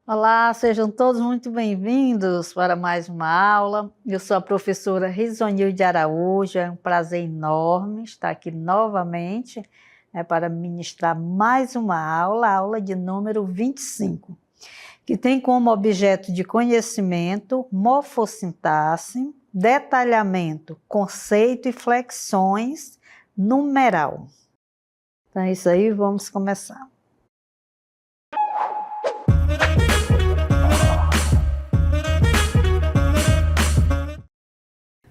Olá, sejam todos muito bem-vindos para mais uma aula. Eu sou a professora Risonilde Araújo, é um prazer enorme estar aqui novamente para ministrar mais uma aula, a aula de número 25, que tem como objeto de conhecimento morfossintaxe, detalhamento, conceito e flexões, numeral. Então é isso aí, vamos começar.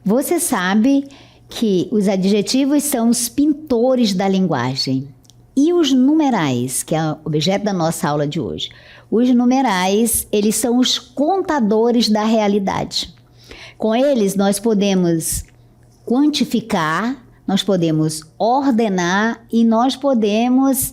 Você sabe que os adjetivos são os pintores da linguagem. E os numerais, que é o objeto da nossa aula de hoje? Os numerais, eles são os contadores da realidade. Com eles, nós podemos quantificar, nós podemos ordenar e nós podemos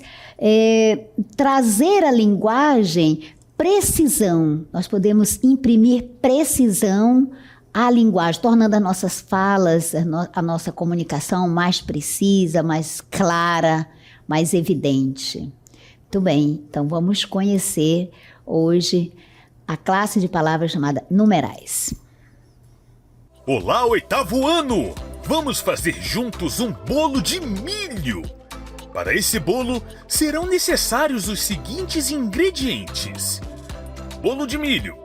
trazer à linguagem precisão. Nós podemos imprimir precisão à linguagem, tornando as nossas falas, a nossa comunicação mais precisa, mais clara, mais evidente. Muito bem, então vamos conhecer hoje a classe de palavras chamada numerais. Olá, oitavo ano! Vamos fazer juntos um bolo de milho! Para esse bolo, serão necessários os seguintes ingredientes: bolo de milho,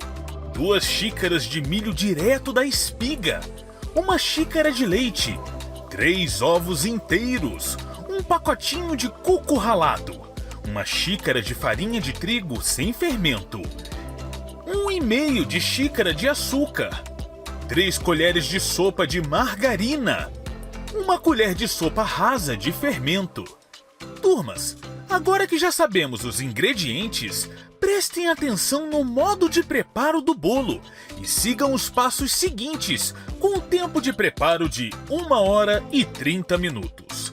2 xícaras de milho direto da espiga, 1 xícara de leite, 3 ovos inteiros, 1 pacotinho de coco ralado, 1 xícara de farinha de trigo sem fermento, 1,5 de xícara de açúcar, 3 colheres de sopa de margarina, 1 colher de sopa rasa de fermento. Turmas, agora que já sabemos os ingredientes, prestem atenção no modo de preparo do bolo e sigam os passos seguintes com o tempo de preparo de 1 hora e 30 minutos.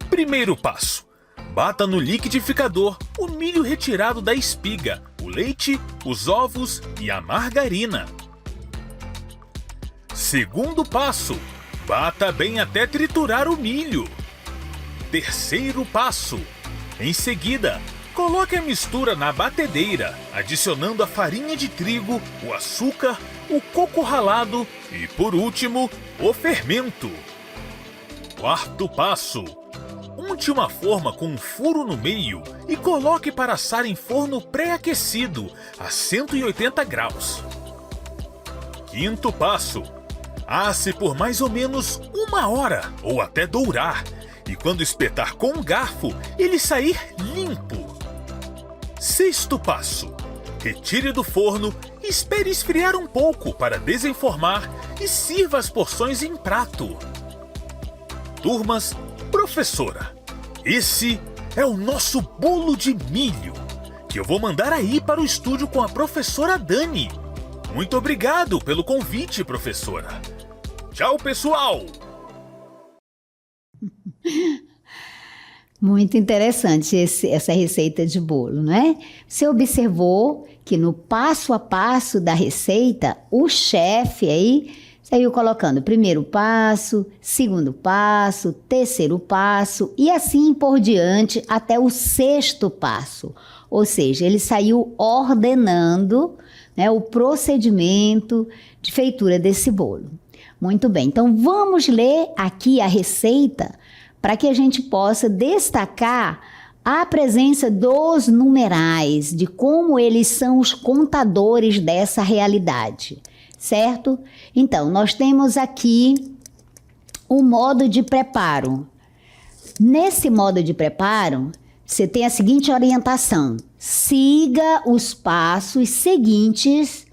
Primeiro passo: bata no liquidificador o milho retirado da espiga, o leite, os ovos e a margarina. Segundo passo: bata bem até triturar o milho. Terceiro passo: em seguida, coloque a mistura na batedeira, adicionando a farinha de trigo, o açúcar, o coco ralado e, por último, o fermento. Quarto passo: unte uma forma com um furo no meio e coloque para assar em forno pré-aquecido a 180 graus. Quinto passo: asse por mais ou menos 1 hora ou até dourar, e quando espetar com um garfo, ele sair limpo. Sexto passo: retire do forno, espere esfriar um pouco para desenformar e sirva as porções em prato. Turmas, professora, esse é o nosso bolo de milho, que eu vou mandar aí para o estúdio com a professora Dani. Muito obrigado pelo convite, professora. Tchau, pessoal! Muito interessante essa receita de bolo, não é? Você observou que no passo a passo da receita, o chefe aí saiu colocando primeiro passo, segundo passo, terceiro passo e assim por diante até o sexto passo. Ou seja, ele saiu ordenando, né, o procedimento de feitura desse bolo. Muito bem, então vamos ler aqui a receita para que a gente possa destacar a presença dos numerais, de como eles são os contadores dessa realidade, certo? Então, nós temos aqui o modo de preparo. Nesse modo de preparo, você tem a seguinte orientação: siga os passos seguintes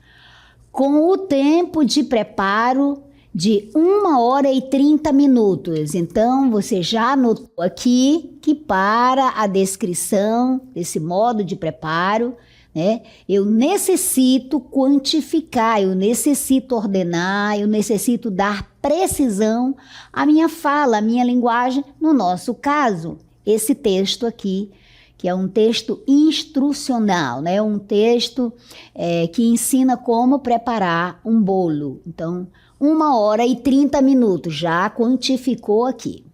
com o tempo de preparo de 1 hora e 30 minutos. Então, você já anotou aqui que para a descrição desse modo de preparo, né, eu necessito quantificar, eu necessito ordenar, eu necessito dar precisão à minha fala, à minha linguagem. No nosso caso, esse texto aqui, que é um texto instrucional, né? Um texto que ensina como preparar um bolo. Então, 1h30, já quantificou aqui.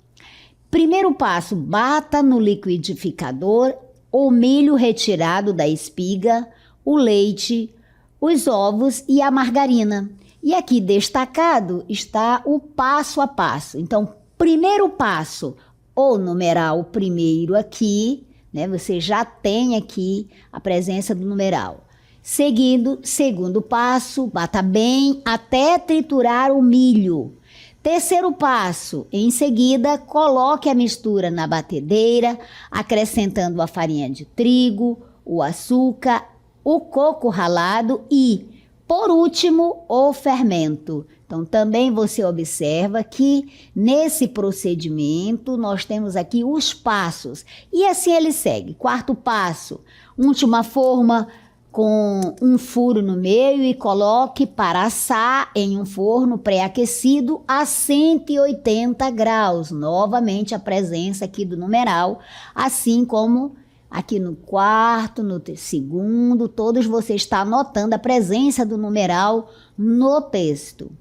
Primeiro passo, bata no liquidificador o milho retirado da espiga, o leite, os ovos e a margarina. E aqui destacado está o passo a passo. Então, primeiro passo, o numeral primeiro aqui, né? Você já tem aqui a presença do numeral. Segundo passo, bata bem até triturar o milho. Terceiro passo, em seguida, coloque a mistura na batedeira, acrescentando a farinha de trigo, o açúcar, o coco ralado e, por último, o fermento. Então, também você observa que nesse procedimento nós temos aqui os passos. E assim ele segue. Quarto passo, unte uma forma com um furo no meio e coloque para assar em um forno pré-aquecido a 180 graus. Novamente a presença aqui do numeral, assim como aqui no quarto, no segundo, todos você está notando a presença do numeral no texto.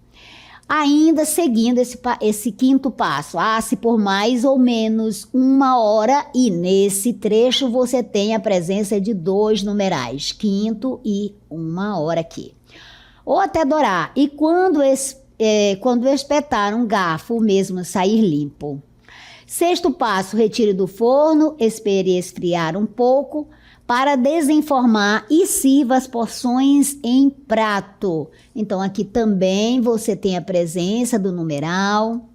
Ainda seguindo esse quinto passo, asse por mais ou menos 1 hora e nesse trecho você tem a presença de 2 numerais, quinto e 1 hora aqui. Ou até dourar, e quando espetar um garfo, o mesmo sair limpo. Sexto passo, retire do forno, espere esfriar um pouco para desenformar e sirva as porções em prato. Então aqui também você tem a presença do numeral.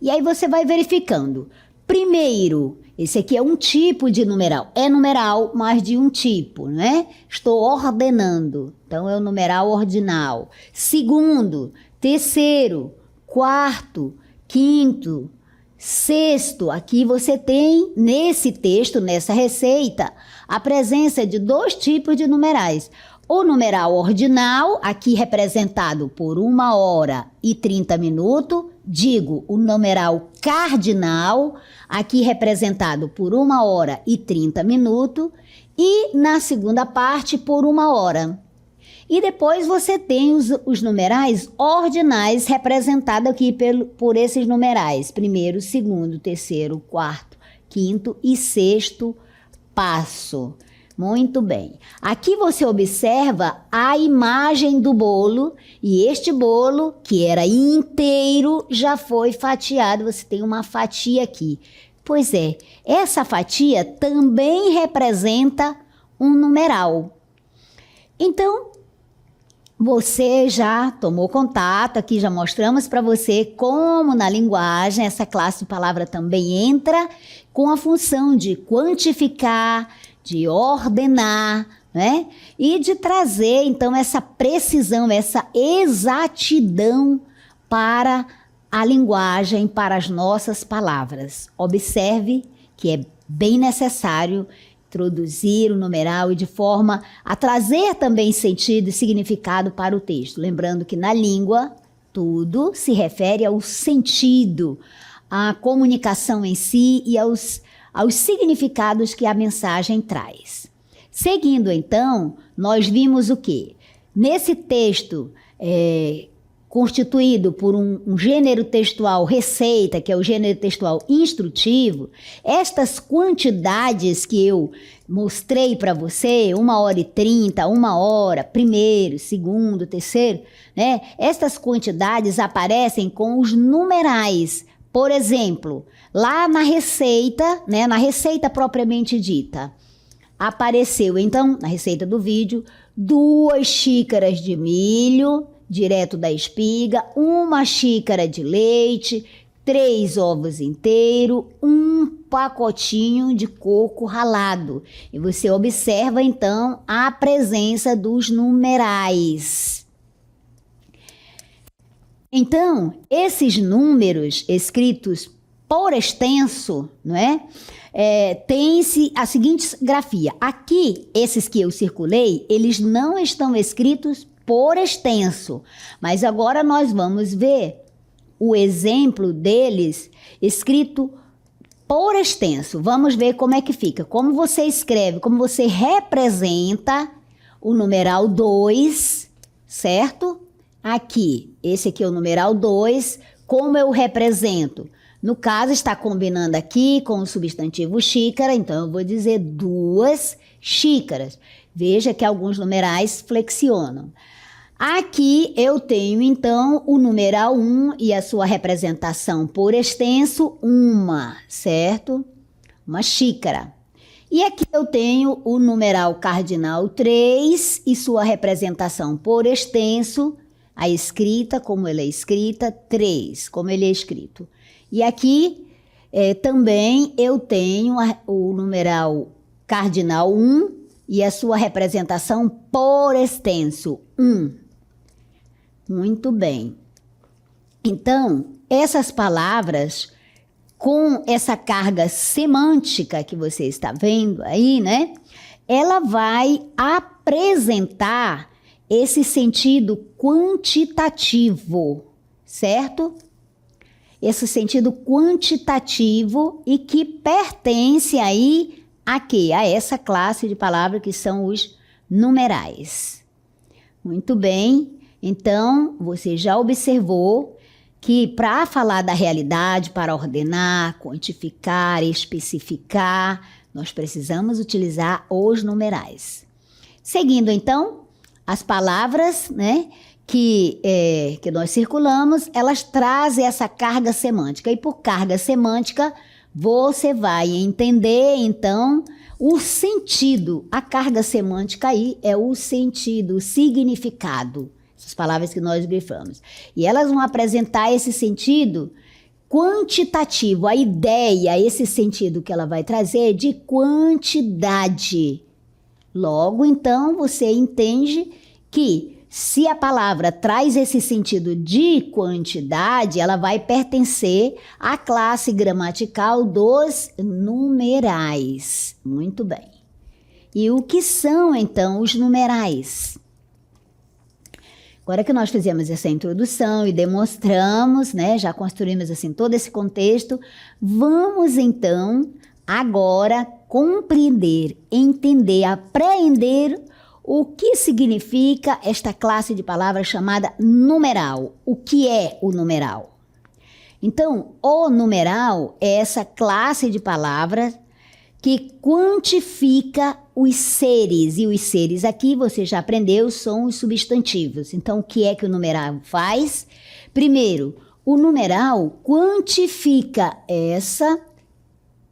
E aí você vai verificando. Primeiro, esse aqui é um tipo de numeral. É numeral, mas de um tipo, né? Estou ordenando. Então é o numeral ordinal. Segundo, terceiro, quarto, quinto, sexto, aqui você tem nesse texto, nessa receita, a presença de 2 tipos de numerais. O numeral ordinal, aqui representado por 1h30, digo, o numeral cardinal, aqui representado por 1h30, e na segunda parte por 1 hora. E depois você tem os numerais ordinais representados aqui por esses numerais. Primeiro, segundo, terceiro, quarto, quinto e sexto passo. Muito bem. Aqui você observa a imagem do bolo e este bolo, que era inteiro, já foi fatiado. Você tem uma fatia aqui. Pois é, essa fatia também representa um numeral. Então, você já tomou contato, aqui já mostramos para você como na linguagem essa classe de palavra também entra com a função de quantificar, de ordenar, né? E de trazer então essa precisão, essa exatidão para a linguagem, para as nossas palavras. Observe que é bem necessário introduzir o numeral e de forma a trazer também sentido e significado para o texto. Lembrando que na língua, tudo se refere ao sentido, à comunicação em si e aos significados que a mensagem traz. Seguindo, então, nós vimos o quê? Nesse texto, constituído por um gênero textual receita, que é o gênero textual instrutivo, estas quantidades que eu mostrei para você, 1h30, 1 hora, primeiro, segundo, terceiro, né? Estas quantidades aparecem com os numerais. Por exemplo, lá na receita, né, na receita propriamente dita, apareceu então, na receita do vídeo, 2 xícaras de milho, direto da espiga, 1 xícara de leite, 3 ovos inteiros, 1 pacotinho de coco ralado. E você observa, então, a presença dos numerais. Então, esses números escritos por extenso, não é? Tem-se a seguinte grafia. Aqui, esses que eu circulei, eles não estão escritos por extenso, mas agora nós vamos ver o exemplo deles escrito por extenso. Vamos ver como é que fica, como você escreve, como você representa o numeral 2, certo? Aqui, esse aqui é o numeral 2, como eu represento? No caso, está combinando aqui com o substantivo xícara, então eu vou dizer 2 xícaras. Veja que alguns numerais flexionam. Aqui eu tenho, então, o numeral 1 e a sua representação por extenso, certo? Uma xícara. E aqui eu tenho o numeral cardinal 3 e sua representação por extenso, a escrita, como ele é escrita, 3, como ele é escrito. E aqui também eu tenho o numeral cardinal 1 e a sua representação por extenso, 1. Muito bem. Então, essas palavras com essa carga semântica que você está vendo aí, né? Ela vai apresentar esse sentido quantitativo, certo? Esse sentido quantitativo e que pertence aí a quê? A essa classe de palavras que são os numerais. Muito bem. Então, você já observou que para falar da realidade, para ordenar, quantificar, especificar, nós precisamos utilizar os numerais. Seguindo, então, as palavras, né, que nós circulamos, elas trazem essa carga semântica. E por carga semântica, você vai entender, então, o sentido. A carga semântica aí é o sentido, o significado. Essas palavras que nós grifamos. E elas vão apresentar esse sentido quantitativo, a ideia, esse sentido que ela vai trazer de quantidade. Logo, então, você entende que se a palavra traz esse sentido de quantidade, ela vai pertencer à classe gramatical dos numerais. Muito bem. E o que são, então, os numerais? Agora que nós fizemos essa introdução e demonstramos, né, já construímos assim todo esse contexto, vamos então agora compreender, entender, apreender o que significa esta classe de palavras chamada numeral. O que é o numeral? Então, o numeral é essa classe de palavras que quantifica os seres. E os seres aqui, você já aprendeu, são os substantivos. Então, o que é que o numeral faz? Primeiro, o numeral quantifica. Essa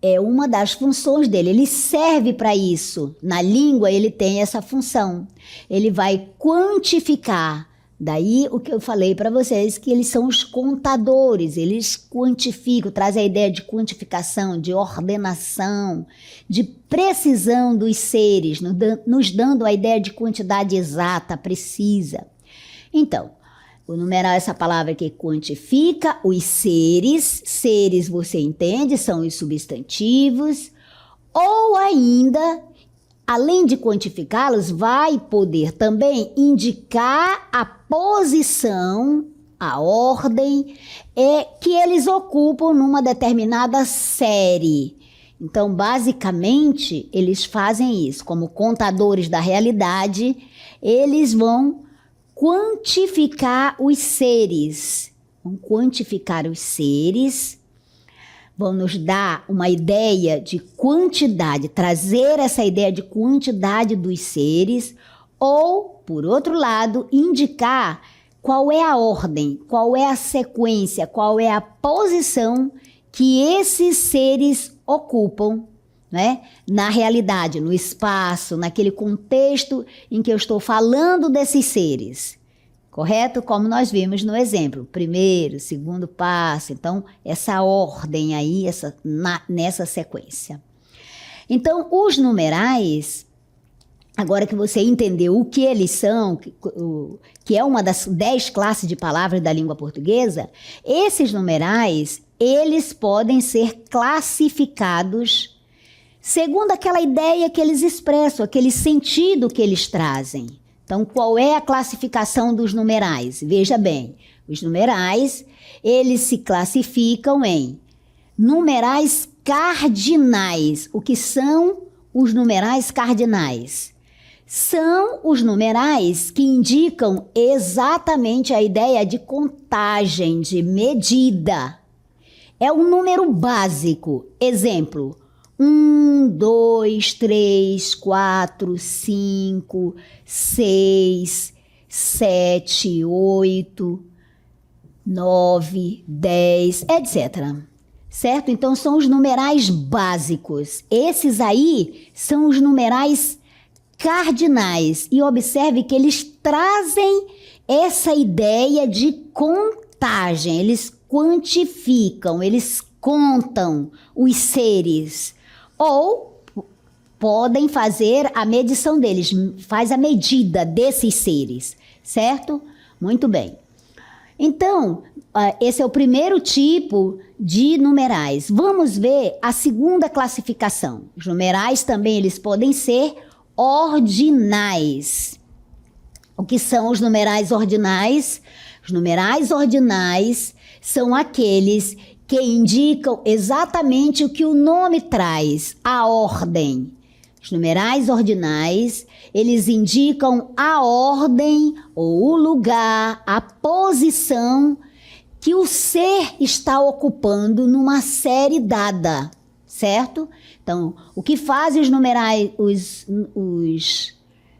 é uma das funções dele. Ele serve para isso. Na língua, ele tem essa função. Ele vai quantificar. Daí o que eu falei para vocês, que eles são os contadores, eles quantificam, trazem a ideia de quantificação, de ordenação, de precisão dos seres, nos dando a ideia de quantidade exata, precisa. Então, o numeral é essa palavra que quantifica os seres, seres você entende, são os substantivos, ou ainda, além de quantificá-los, vai poder também indicar a posição, a ordem que eles ocupam numa determinada série. Então, basicamente, eles fazem isso. Como contadores da realidade, eles vão quantificar os seres. Vão quantificar os seres, vão nos dar uma ideia de quantidade, trazer essa ideia de quantidade dos seres, ou, por outro lado, indicar qual é a ordem, qual é a sequência, qual é a posição que esses seres ocupam, né, na realidade, no espaço, naquele contexto em que eu estou falando desses seres. Correto? Como nós vimos no exemplo, primeiro, segundo passo, então essa ordem aí, nessa sequência. Então, os numerais, agora que você entendeu o que eles são, que é uma das 10 classes de palavras da língua portuguesa, esses numerais, eles podem ser classificados segundo aquela ideia que eles expressam, aquele sentido que eles trazem. Então, qual é a classificação dos numerais? Veja bem, os numerais, eles se classificam em numerais cardinais. O que são os numerais cardinais? são os numerais que indicam exatamente a ideia de contagem, de medida. É um número básico. Exemplo: 1, 2, 3, 4, 5, 6, 7, 8, 9, 10, etc. Certo? Então, são os numerais básicos. Esses aí são os numerais cardinais. E observe que eles trazem essa ideia de contagem. Eles quantificam, eles contam os seres. Ou podem fazer a medição deles, faz a medida desses seres. Certo? Muito bem. Então, esse é o primeiro tipo de numerais. Vamos ver a segunda classificação. Os numerais também eles podem ser ordinais. O que são os numerais ordinais? Os numerais ordinais são aqueles que indicam exatamente o que o nome traz, a ordem. Os numerais ordinais, eles indicam a ordem ou o lugar, a posição que o ser está ocupando numa série dada, certo? Então, o que fazem os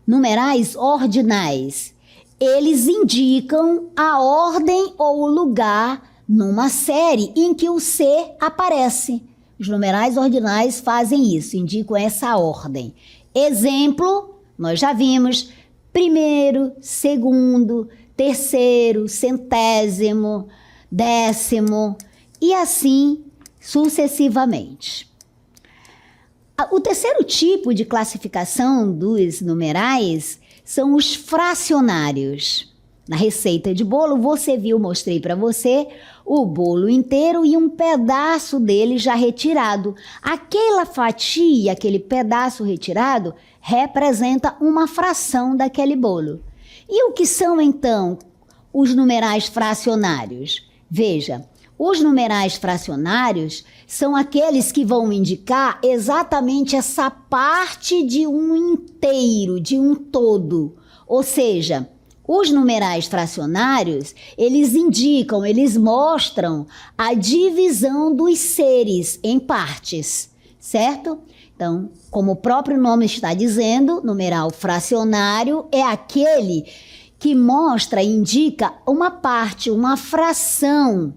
numerais ordinais? Eles indicam a ordem ou o lugar numa série em que o ser aparece. Os numerais ordinais fazem isso, indicam essa ordem. Exemplo, nós já vimos: primeiro, segundo, terceiro, centésimo, décimo e assim sucessivamente. O terceiro tipo de classificação dos numerais são os fracionários. Na receita de bolo, você viu, mostrei para você o bolo inteiro e um pedaço dele já retirado. Aquela fatia, aquele pedaço retirado, representa uma fração daquele bolo. E o que são, então, os numerais fracionários? Veja, os numerais fracionários são aqueles que vão indicar exatamente essa parte de um inteiro, de um todo. Ou seja, os numerais fracionários, eles indicam, eles mostram a divisão dos seres em partes, certo? Então, como o próprio nome está dizendo, numeral fracionário é aquele que mostra, indica uma parte, uma fração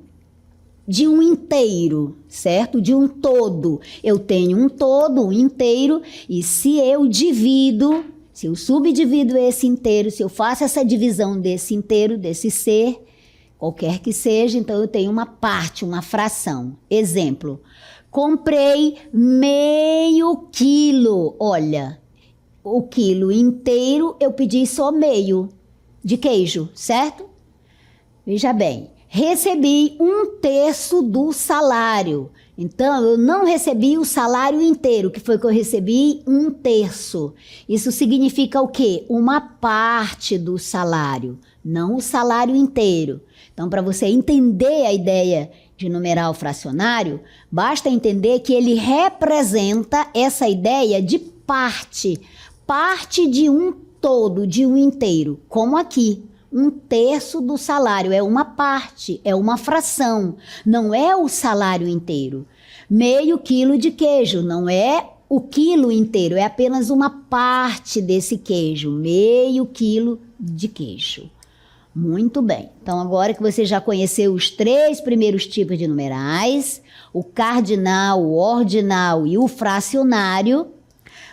de um inteiro, certo? De um todo. Eu tenho um todo, um inteiro, e se eu divido, se eu subdivido esse inteiro, se eu faço essa divisão desse inteiro, desse ser, qualquer que seja, então eu tenho uma parte, uma fração. Exemplo: comprei meio quilo. Olha, o quilo inteiro eu pedi só meio de queijo, certo? Veja bem, recebi 1/3 do salário. Então, eu não recebi o salário inteiro, que foi que eu recebi 1/3. Isso significa o quê? Uma parte do salário, não o salário inteiro. Então, para você entender a ideia de numeral fracionário, basta entender que ele representa essa ideia de parte, parte de um todo, de um inteiro, como aqui. 1/3 do salário é uma parte, é uma fração, não é o salário inteiro. Meio quilo de queijo não é o quilo inteiro, é apenas uma parte desse queijo, meio quilo de queijo. Muito bem, então agora que você já conheceu os 3 primeiros tipos de numerais, o cardinal, o ordinal e o fracionário,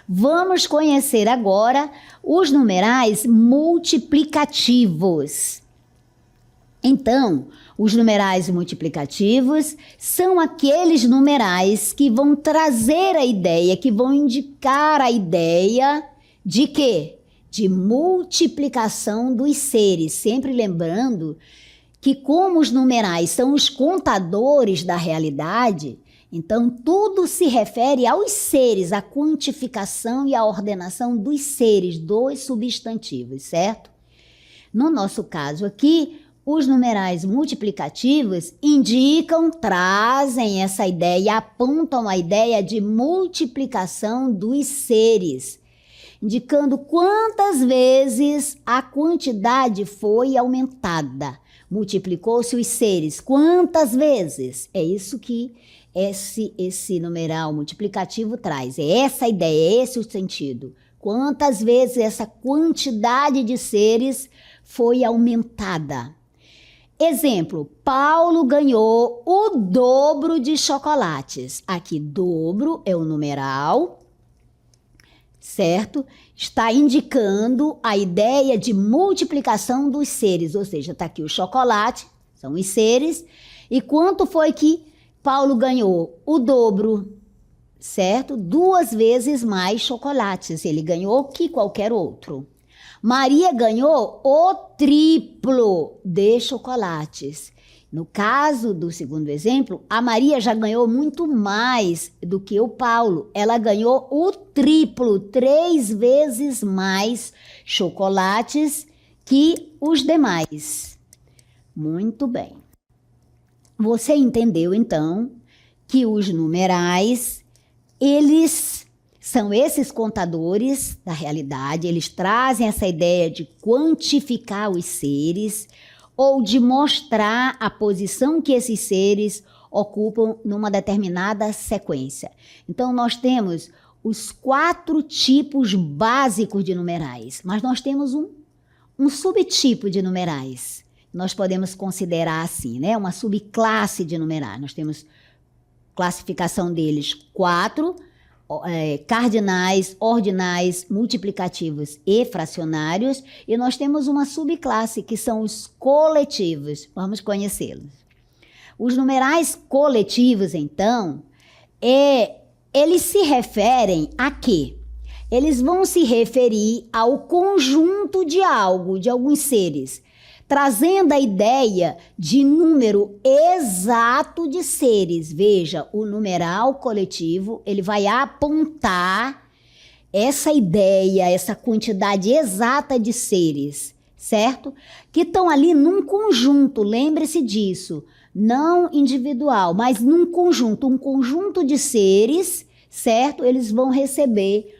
vamos conhecer agora os numerais multiplicativos. Então, os numerais multiplicativos são aqueles numerais que vão trazer a ideia, que vão indicar a ideia de quê? De multiplicação dos seres. Sempre lembrando que, como os numerais são os contadores da realidade, então tudo se refere aos seres, à quantificação e à ordenação dos seres, dos substantivos, certo? No nosso caso aqui, os numerais multiplicativos indicam, trazem essa ideia, apontam a ideia de multiplicação dos seres. indicando quantas vezes a quantidade foi aumentada. Multiplicou-se os seres. Quantas vezes? É isso que esse numeral multiplicativo traz. É essa a ideia, é esse o sentido. Quantas vezes essa quantidade de seres foi aumentada? Exemplo, Paulo ganhou o dobro de chocolates. Aqui, dobro é o numeral, certo? Está indicando a ideia de multiplicação dos seres, ou seja, está aqui o chocolate, são os seres, e quanto foi que Paulo ganhou? O dobro, certo? 2 vezes mais chocolates ele ganhou que qualquer outro. Maria ganhou o triplo de chocolates. No caso do segundo exemplo, a Maria já ganhou muito mais do que o Paulo. Ela ganhou o triplo, 3 vezes mais chocolates que os demais. Muito bem. Você entendeu, então, que os numerais, eles são esses contadores da realidade, eles trazem essa ideia de quantificar os seres ou de mostrar a posição que esses seres ocupam numa determinada sequência. Então, nós temos os 4 tipos básicos de numerais, mas nós temos um subtipo de numerais. Nós podemos considerar assim, né? Uma subclasse de numerais. Nós temos classificação deles 4, cardinais, ordinais, multiplicativos e fracionários, e nós temos uma subclasse que são os coletivos. Vamos conhecê-los. Os numerais coletivos, então, eles se referem a quê? Eles vão se referir ao conjunto de algo, de alguns seres, trazendo a ideia de número exato de seres. Veja, o numeral coletivo, ele vai apontar essa ideia, essa quantidade exata de seres, certo? Que estão ali num conjunto, lembre-se disso, não individual, mas num conjunto, um conjunto de seres, certo? Eles vão receber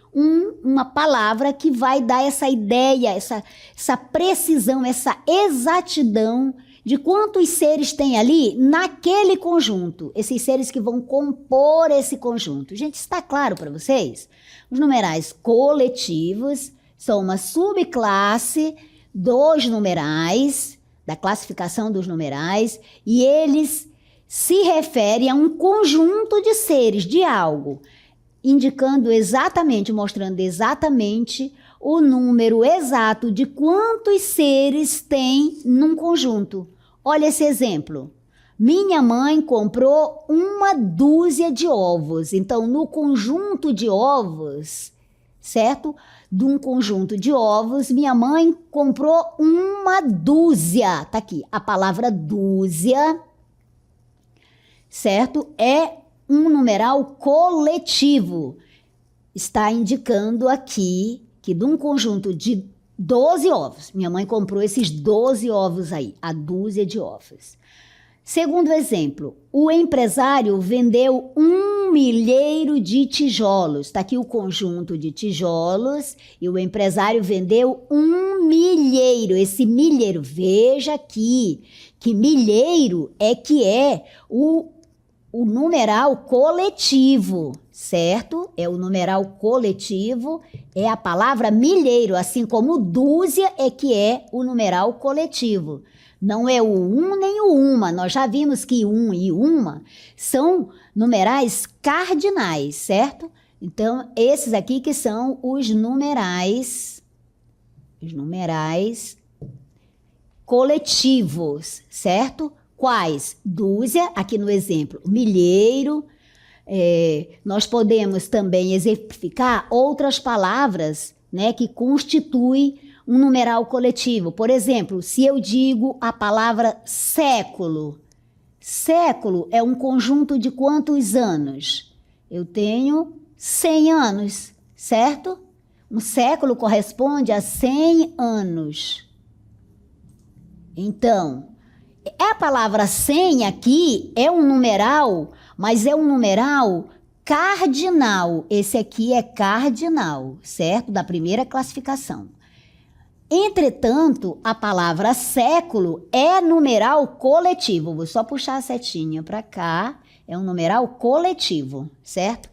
uma palavra que vai dar essa ideia, essa precisão, essa exatidão de quantos seres tem ali naquele conjunto. Esses seres que vão compor esse conjunto. Gente, está claro para vocês? Os numerais coletivos são uma subclasse dos numerais, da classificação dos numerais, e eles se referem a um conjunto de seres, de algo, indicando exatamente, mostrando exatamente o número exato de quantos seres tem num conjunto. Olha esse exemplo. Minha mãe comprou 1 dúzia de ovos. Então, no conjunto de ovos, certo? De um conjunto de ovos, minha mãe comprou 1 dúzia. Tá aqui, a palavra dúzia, certo? É um numeral coletivo. Está indicando aqui que de um conjunto de 12 ovos, minha mãe comprou esses 12 ovos aí, a dúzia de ovos. Segundo exemplo, o empresário vendeu 1 milheiro de tijolos. Está aqui o conjunto de tijolos e o empresário vendeu 1 milheiro. Esse milheiro, veja aqui, que milheiro é o numeral coletivo, certo? É o numeral coletivo, é a palavra milheiro, assim como dúzia é o numeral coletivo. Não é o nem o uma. Nós já vimos que e uma são numerais cardinais, certo? Então, esses aqui que são os numerais coletivos, certo? Quais? Dúzia, aqui no exemplo, milheiro. Nós podemos também exemplificar outras palavras, né, que constituem um numeral coletivo. Por exemplo, se eu digo a palavra século. Século é um conjunto de quantos anos? Eu tenho 100 anos, certo? Um século corresponde a 100 anos. Então, a palavra 100 aqui é um numeral, mas é um numeral cardinal. Esse aqui é cardinal, certo? Da primeira classificação. Entretanto, a palavra século é numeral coletivo. Vou só puxar a setinha para cá. É um numeral coletivo, certo?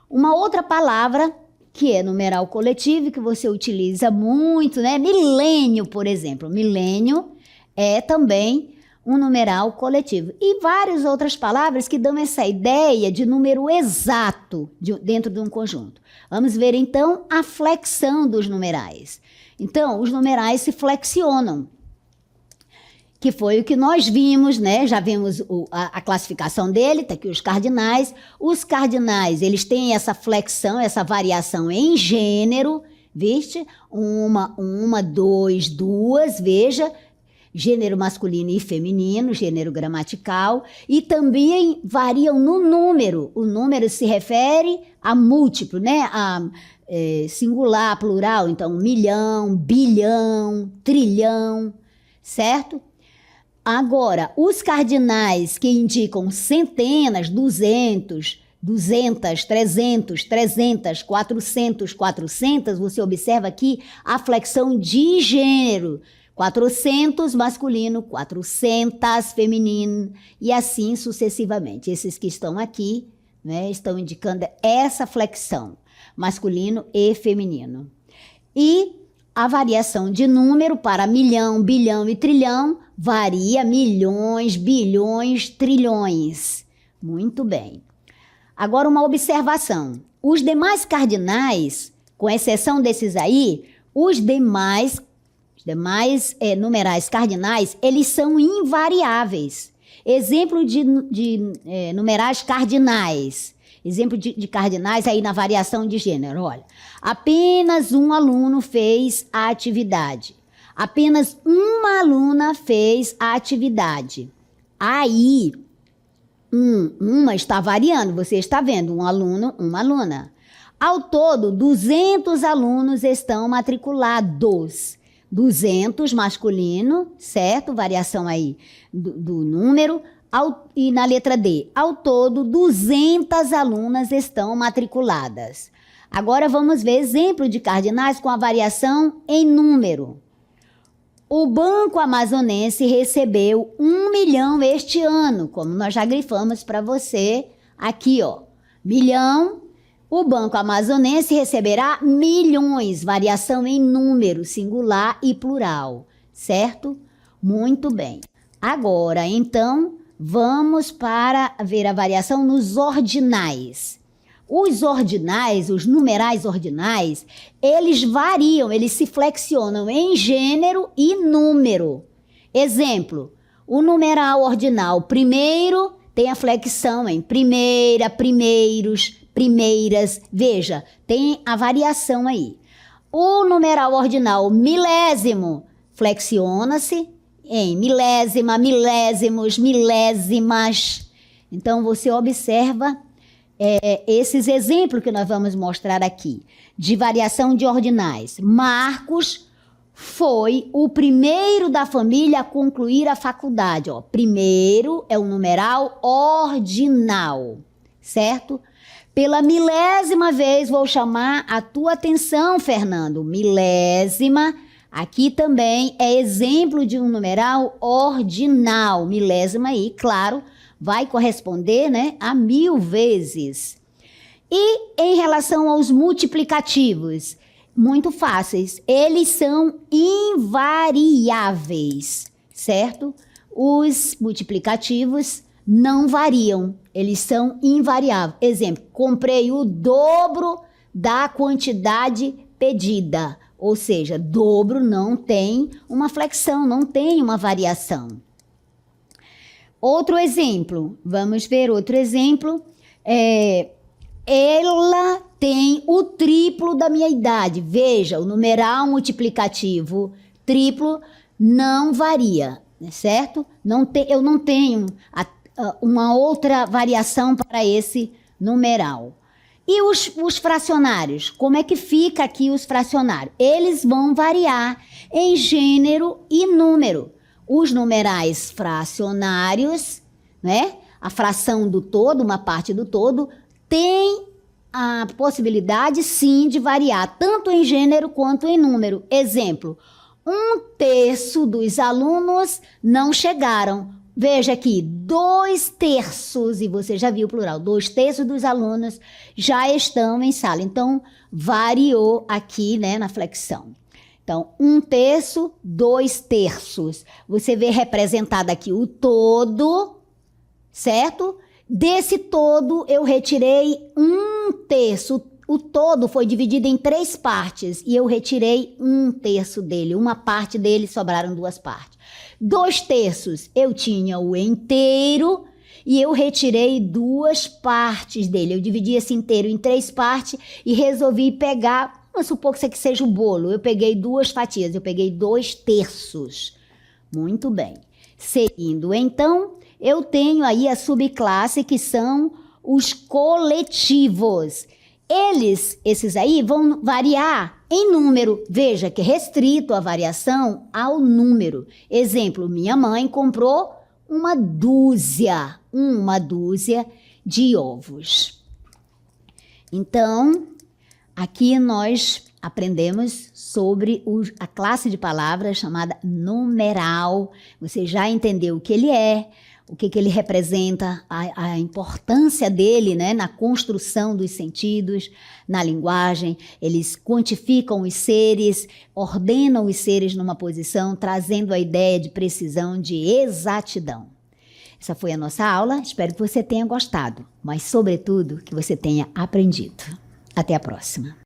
Uma outra palavra que é numeral coletivo, que você utiliza muito, né? Milênio, por exemplo. Milênio é também um numeral coletivo. E várias outras palavras que dão essa ideia de número exato dentro de um conjunto. Vamos ver, então, a flexão dos numerais. Então, os numerais se flexionam, que foi o que nós vimos, né? Já vimos a classificação dele, tá aqui os cardinais. Os cardinais, eles têm essa flexão, essa variação em gênero, viste? Uma, dois, duas, veja, gênero masculino e feminino, gênero gramatical, e também variam no número. O número se refere a múltiplo, né? A singular, plural, então milhão, bilhão, trilhão, certo? Agora, os cardinais que indicam centenas, 200, 300, 400, você observa aqui a flexão de gênero. 400 masculino, 400 feminino e assim sucessivamente. Esses que estão aqui, né, estão indicando essa flexão, masculino e feminino. E a variação de número para milhão, bilhão e trilhão varia milhões, bilhões, trilhões. Muito bem. Agora uma observação. Os demais cardinais, com exceção desses aí, os demais numerais cardinais, eles são invariáveis. Exemplo de numerais cardinais. Exemplo de cardinais aí na variação de gênero. Olha, apenas um aluno fez a atividade. Apenas uma aluna fez a atividade. Aí, uma está variando, você está vendo, um aluno, uma aluna. Ao todo, 200 alunos estão matriculados. 200 masculino, certo? Variação aí do número. E na letra D, ao todo, 200 alunas estão matriculadas. Agora vamos ver exemplo de cardinais com a variação em número. O Banco Amazonense recebeu 1 milhão este ano, como nós já grifamos para você aqui, ó. Milhão. O Banco Amazonense receberá milhões, variação em número, singular e plural, certo? Muito bem. Agora, então, vamos para ver a variação nos ordinais. Os ordinais, os numerais ordinais, eles variam, eles se flexionam em gênero e número. Exemplo, o numeral ordinal primeiro tem a flexão em primeira, primeiros, primeiras. Veja, tem a variação aí. O numeral ordinal milésimo flexiona-se em milésima, milésimos, milésimas. Então, você observa esses exemplos que nós vamos mostrar aqui, de variação de ordinais. Marcos foi o primeiro da família a concluir a faculdade. Ó. Primeiro é o numeral ordinal, certo? Pela milésima vez vou chamar a tua atenção, Fernando. Milésima, aqui também é exemplo de um numeral ordinal. Milésima aí, claro, vai corresponder, né, a 1000 vezes. E em relação aos multiplicativos, muito fáceis. Eles são invariáveis, certo? Os multiplicativos não variam, eles são invariáveis. Exemplo, comprei o dobro da quantidade pedida. Ou seja, dobro não tem uma flexão, não tem uma variação. Outro exemplo, vamos ver outro exemplo. Ela tem o triplo da minha idade. Veja, o numeral multiplicativo triplo não varia, certo? Eu não tenho uma outra variação para esse numeral. E os fracionários? Como é que fica aqui os fracionários? Eles vão variar em gênero e número. Os numerais fracionários, né? A fração do todo, uma parte do todo, tem a possibilidade, sim, de variar, tanto em gênero quanto em número. Exemplo, 1/3 dos alunos não chegaram. Veja aqui, 2/3, e você já viu o plural, 2/3 dos alunos já estão em sala. Então, variou aqui, né, na flexão. Então, 1/3, 2/3. Você vê representado aqui o todo, certo? Desse todo, eu retirei 1/3. O todo foi dividido em 3 partes e eu retirei 1/3 dele. Uma parte dele, sobraram 2 partes. 2/3, eu tinha o inteiro e eu retirei 2 partes dele. Eu dividi esse inteiro em 3 partes e resolvi pegar, vamos supor que isso aqui seja o bolo. Eu peguei 2 fatias, eu peguei 2/3. Muito bem. Seguindo, então, eu tenho aí a subclasse que são os coletivos. Esses aí vão variar em número. Veja que é restrito a variação ao número. Exemplo, minha mãe comprou uma dúzia de ovos. Então, aqui nós aprendemos sobre a classe de palavras chamada numeral. Você já entendeu o que ele é, o que ele representa, a importância dele, né, na construção dos sentidos, na linguagem. Eles quantificam os seres, ordenam os seres numa posição, trazendo a ideia de precisão, de exatidão. Essa foi a nossa aula, espero que você tenha gostado, mas, sobretudo, que você tenha aprendido. Até a próxima.